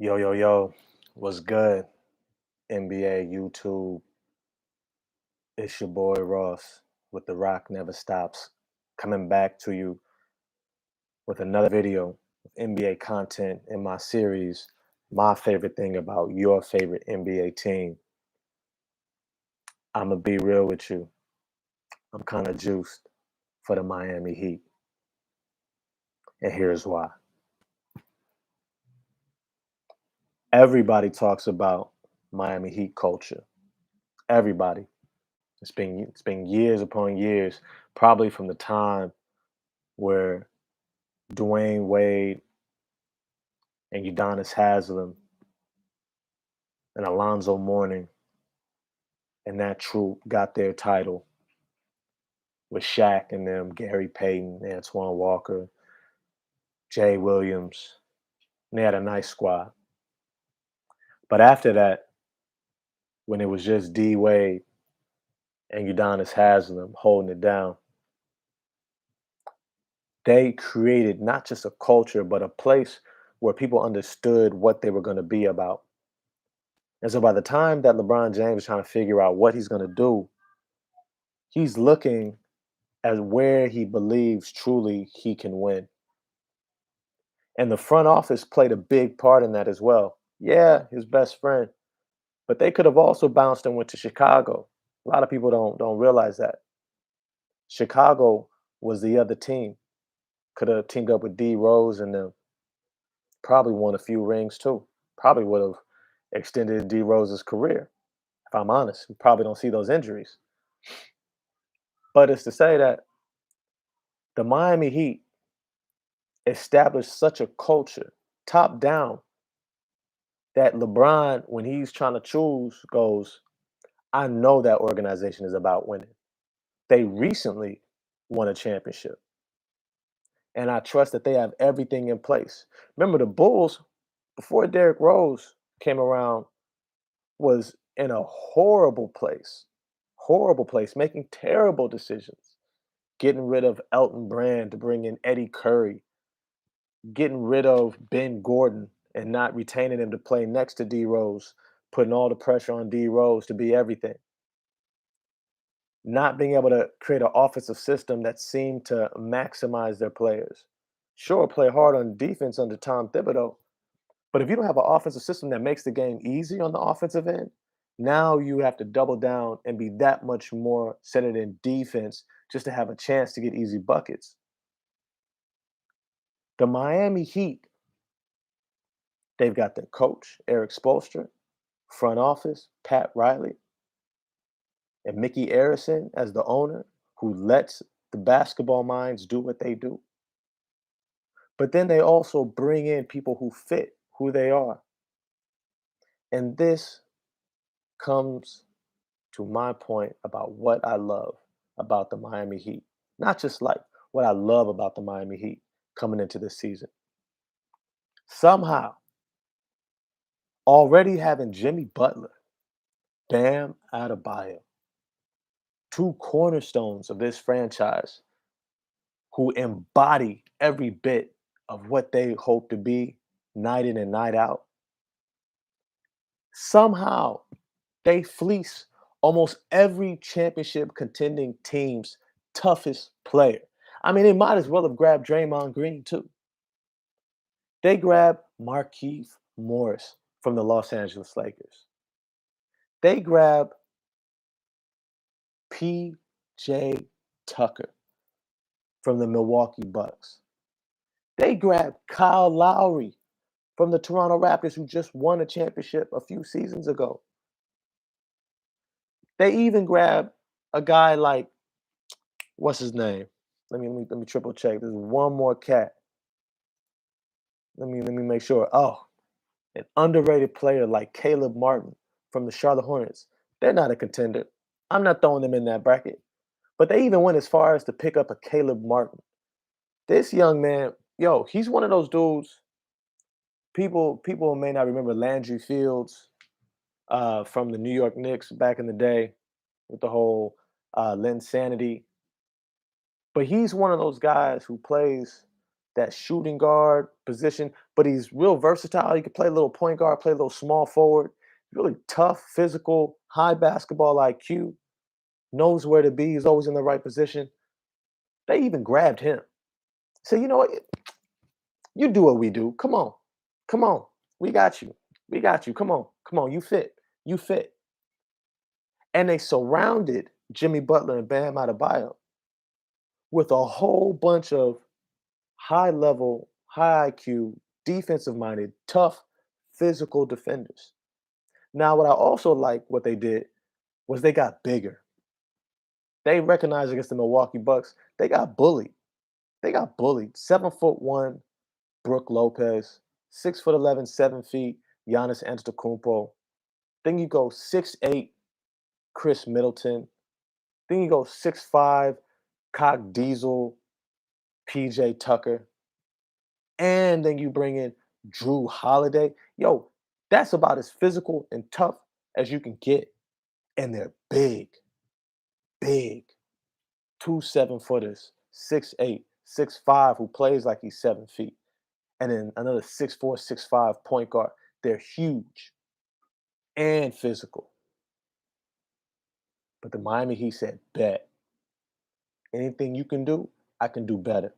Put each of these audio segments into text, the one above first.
Yo, yo, yo, what's good? NBA, YouTube, it's your boy Ross with The Rock Never Stops, coming back to you with another video of NBA content in my series, My Favorite Thing About Your Favorite NBA Team. I'm going to be real with you. I'm kind of juiced for the Miami Heat, and here's why. Everybody talks about Miami Heat culture. Everybody. It's been years upon years, probably from the time where Dwayne Wade and Udonis Haslem and Alonzo Mourning and that troop got their title with Shaq and them, Gary Payton, Antoine Walker, Jay Williams. And they had a nice squad. But after that, when it was just D Wade and Udonis Haslem holding it down, they created not just a culture, but a place where people understood what they were going to be about. And so by the time that LeBron James is trying to figure out what he's going to do, he's looking at where he believes truly he can win. And the front office played a big part in that as well. Yeah, his best friend, but they could have also bounced and went to Chicago. A lot of people don't realize that. Chicago was the other team. Could have teamed up with D Rose and them. Probably won a few rings too. Probably would have extended D Rose's career. If I'm honest, we probably don't see those injuries. But it's to say that the Miami Heat established such a culture, top down, that LeBron, when he's trying to choose, goes, I know that organization is about winning. They recently won a championship, and I trust that they have everything in place. Remember, the Bulls, before Derrick Rose came around, was in a horrible place, making terrible decisions, getting rid of Elton Brand to bring in Eddie Curry, getting rid of Ben Gordon and not retaining him to play next to D Rose, putting all the pressure on D Rose to be everything. Not being able to create an offensive system that seemed to maximize their players. Sure, play hard on defense under Tom Thibodeau, but if you don't have an offensive system that makes the game easy on the offensive end, now you have to double down and be that much more centered in defense just to have a chance to get easy buckets. The Miami Heat, they've got their coach, Eric Spoelstra, front office, Pat Riley, and Mickey Arison as the owner, who lets the basketball minds do what they do. But then they also bring in people who fit who they are. And this comes to my point about what I love about the Miami Heat. Not just like what I love about the Miami Heat coming into this season. Somehow, already having Jimmy Butler, Bam Adebayo, two cornerstones of this franchise who embody every bit of what they hope to be night in and night out. Somehow, they fleece almost every championship contending team's toughest player. I mean, they might as well have grabbed Draymond Green too. They grabbed Markieff Morris from the Los Angeles Lakers. They grabbed P.J. Tucker from the Milwaukee Bucks. They grabbed Kyle Lowry from the Toronto Raptors, who just won a championship a few seasons ago. They even grabbed a guy like, what's his name? Let me triple check. There's one more cat. Let me make sure. Oh, an underrated player like Caleb Martin from the Charlotte Hornets. They're not a contender. I'm not throwing them in that bracket. But they even went as far as to pick up a Caleb Martin. This young man, yo, he's one of those dudes. People may not remember Landry Fields from the New York Knicks back in the day with the whole Linsanity. But he's one of those guys who plays that shooting guard position, but he's real versatile. He can play a little point guard, play a little small forward. Really tough, physical, high basketball IQ, knows where to be. He's always in the right position. They even grabbed him. So you know what? You do what we do. Come on. Come on. We got you. We got you. Come on. Come on. You fit. You fit. And they surrounded Jimmy Butler and Bam Adebayo with a whole bunch of high level, high IQ, defensive minded, tough, physical defenders. Now, what I also like what they did was they got bigger. They recognized against the Milwaukee Bucks, they got bullied. They got bullied. 7'1" Brooke Lopez, 6'11", 7 feet, Giannis Antetokounmpo. Then you go 6'8", Chris Middleton. Then you go 6'5", Cock Diesel, PJ Tucker. And then you bring in Drew Holiday. Yo, that's about as physical and tough as you can get. And they're big, big. Two 7-footers, 6'8", 6'5", who plays like he's 7 feet. And then another 6'4", 6'5" point guard. They're huge and physical. But the Miami Heat said, bet. Anything you can do, I can do better.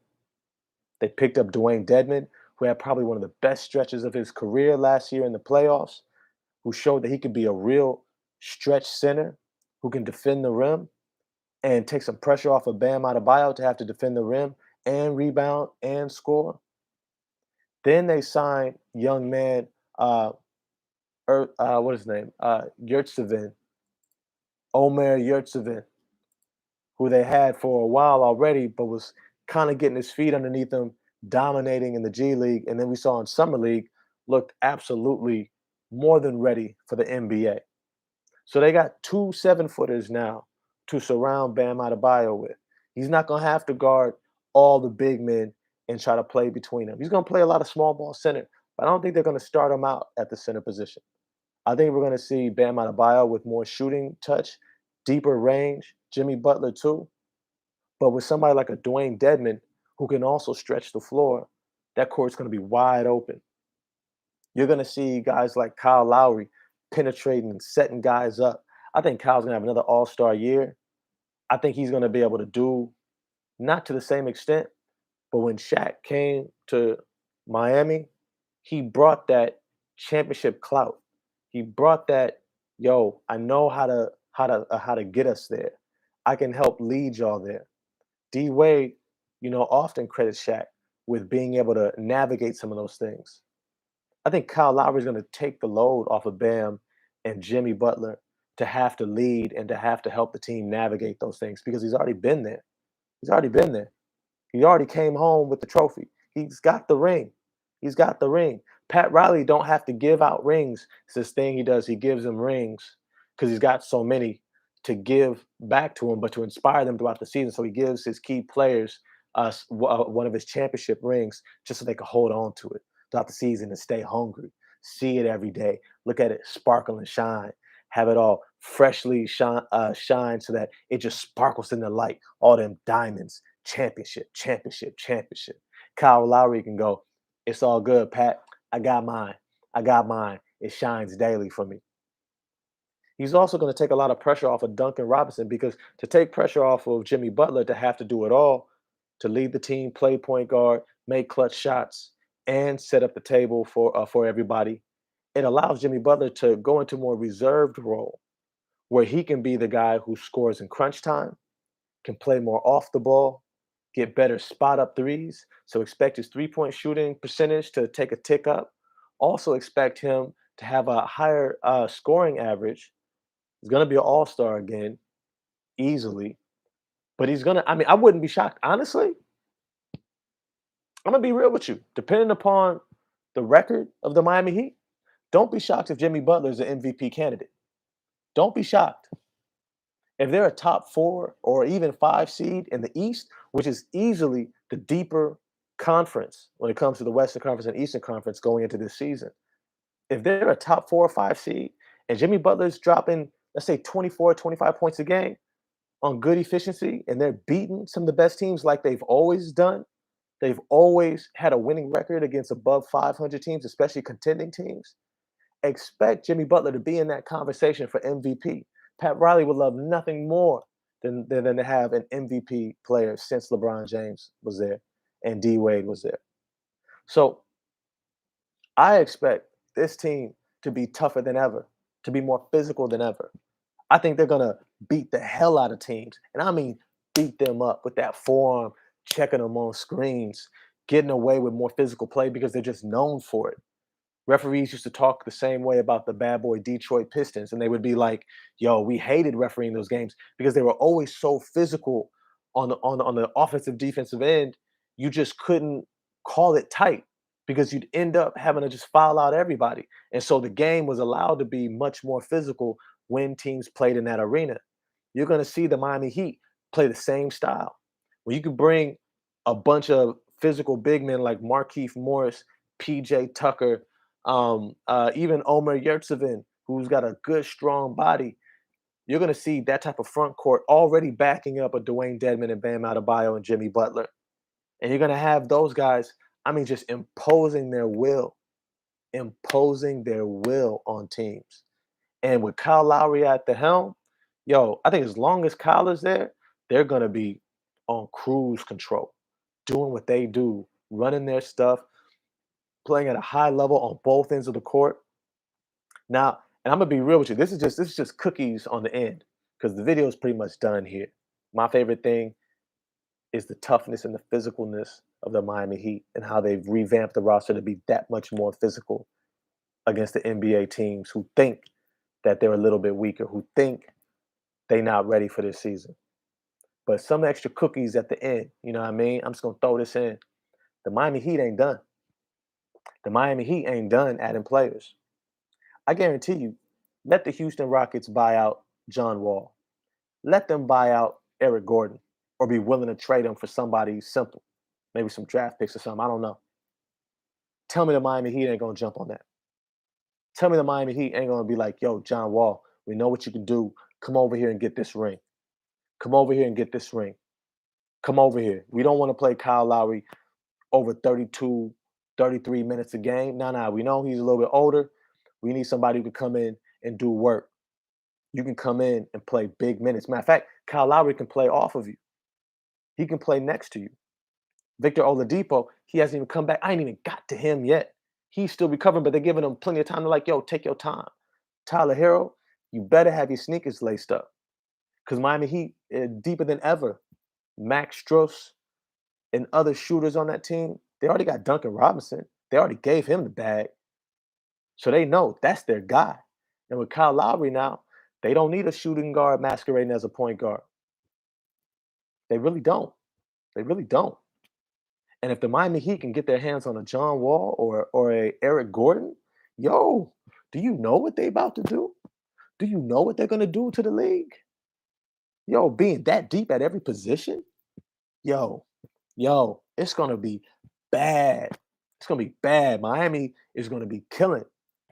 They picked up Dwayne Dedman, who had probably one of the best stretches of his career last year in the playoffs, who showed that he could be a real stretch center who can defend the rim and take some pressure off of Bam Adebayo to have to defend the rim and rebound and score. Then they signed young man, what is his name? Yurtseven, Omer Yurtseven, who they had for a while already, but was kind of getting his feet underneath him, dominating in the G League. And then we saw in Summer League, looked absolutely more than ready for the NBA. So they got two 7-footers now to surround Bam Adebayo with. He's not going to have to guard all the big men and try to play between them. He's going to play a lot of small ball center, but I don't think they're going to start him out at the center position. I think we're going to see Bam Adebayo with more shooting touch, deeper range, Jimmy Butler too. But with somebody like a Dwayne Dedman who can also stretch the floor, that court's going to be wide open. You're going to see guys like Kyle Lowry penetrating and setting guys up. I think Kyle's going to have another all-star year. I think he's going to be able to do, not to the same extent, but when Shaq came to Miami, he brought that championship clout. He brought that, yo, I know how to get us there. I can help lead y'all there. D Wade, often credits Shaq with being able to navigate some of those things. I think Kyle Lowry is going to take the load off of Bam and Jimmy Butler to have to lead and to have to help the team navigate those things because he's already been there. He's already been there. He already came home with the trophy. He's got the ring. He's got the ring. Pat Riley don't have to give out rings. It's this thing he does. He gives them rings because he's got so many to give back to him, but to inspire them throughout the season. So he gives his key players one of his championship rings just so they can hold on to it throughout the season and stay hungry. See it every day. Look at it sparkle and shine. Have it all freshly shine so that it just sparkles in the light. All them diamonds. Championship, championship, championship. Kyle Lowry can go, it's all good, Pat. I got mine. I got mine. It shines daily for me. He's also going to take a lot of pressure off of Duncan Robinson because to take pressure off of Jimmy Butler to have to do it all, to lead the team, play point guard, make clutch shots, and set up the table for everybody, it allows Jimmy Butler to go into more reserved role where he can be the guy who scores in crunch time, can play more off the ball, get better spot up threes. So expect his 3-point shooting percentage to take a tick up. Also expect him to have a higher scoring average. He's going to be an all-star again, easily. But he's going to, I mean, I wouldn't be shocked. Honestly, I'm going to be real with you. Depending upon the record of the Miami Heat, don't be shocked if Jimmy Butler is an MVP candidate. Don't be shocked. If they're a top 4 or even 5 seed in the East, which is easily the deeper conference when it comes to the Western Conference and Eastern Conference going into this season, if they're a top 4 or 5 seed and Jimmy Butler's dropping, let's say 24, 25 points a game on good efficiency, and they're beating some of the best teams like they've always done, They've always had a winning record against above 500 teams, especially contending teams. Expect Jimmy Butler to be in that conversation for MVP. Pat Riley would love nothing more than to have an MVP player since LeBron James was there and D Wade was there. So I expect this team to be tougher than ever, to be more physical than ever. I think they're gonna beat the hell out of teams, and I mean beat them up with that forearm, checking them on screens, getting away with more physical play because they're just known for it. Referees used to talk the same way about the bad boy Detroit Pistons, and they would be like, "Yo, we hated refereeing those games because they were always so physical on the offensive defensive end. You just couldn't call it tight because you'd end up having to just foul out everybody, and so the game was allowed to be much more physical when teams played in that arena. You're going to see the Miami Heat play the same style, where you could bring a bunch of physical big men like Markeith Morris, PJ Tucker, even Omer Yurtseven, who's got a good, strong body. You're going to see that type of front court already backing up a Dwayne Dedman and Bam Adebayo and Jimmy Butler. And you're going to have those guys, I mean, just imposing their will on teams. And with Kyle Lowry at the helm, yo, I think as long as Kyle is there, they're going to be on cruise control, doing what they do, running their stuff, playing at a high level on both ends of the court. Now, and I'm gonna be real with you. This is just cookies on the end because the video is pretty much done here. My favorite thing is the toughness and the physicalness of the Miami Heat and how they've revamped the roster to be that much more physical against the NBA teams who think that they're a little bit weaker, who think they're not ready for this season. But some extra cookies at the end, you know what I mean? I'm just gonna throw this in. The Miami Heat ain't done. The Miami Heat ain't done adding players. I guarantee you, let the Houston Rockets buy out John Wall. Let them buy out Eric Gordon or be willing to trade him for somebody simple, maybe some draft picks or something. I don't know. Tell me the Miami Heat ain't gonna jump on that. Tell me the Miami Heat ain't gonna be like, yo, John Wall, we know what you can do. Come over here and get this ring. Come over here and get this ring. Come over here. We don't want to play Kyle Lowry over 32, 33 minutes a game. No. We know he's a little bit older. We need somebody who can come in and do work. You can come in and play big minutes. Matter of fact, Kyle Lowry can play off of you. He can play next to you. Victor Oladipo, he hasn't even come back. I ain't even got to him yet. He's still recovering, but they're giving him plenty of time. They're like, yo, take your time. Tyler Hero, you better have your sneakers laced up because Miami Heat deeper than ever. Max Struss and other shooters on that team, they already got Duncan Robinson. They already gave him the bag. So they know that's their guy. And with Kyle Lowry now, they don't need a shooting guard masquerading as a point guard. They really don't. They really don't. And if the Miami Heat can get their hands on a John Wall or a Eric Gordon, yo, do you know what they about to do? Do you know what they're gonna do to the league? Yo, being that deep at every position, yo, it's gonna be bad. It's gonna be bad. Miami is gonna be killing.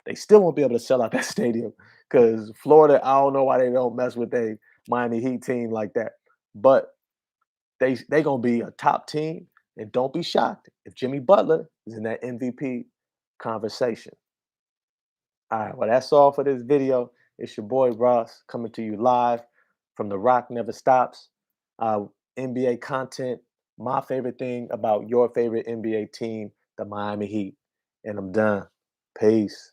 They still won't be able to sell out that stadium because Florida, I don't know why they don't mess with a Miami Heat team like that. But they gonna be a top team, and don't be shocked if Jimmy Butler is in that MVP conversation. All right, well, that's all for this video. It's your boy Ross coming to you live from The Rock Never Stops. Uh, NBA content, my favorite thing about your favorite NBA team, the Miami Heat. And I'm done. Peace.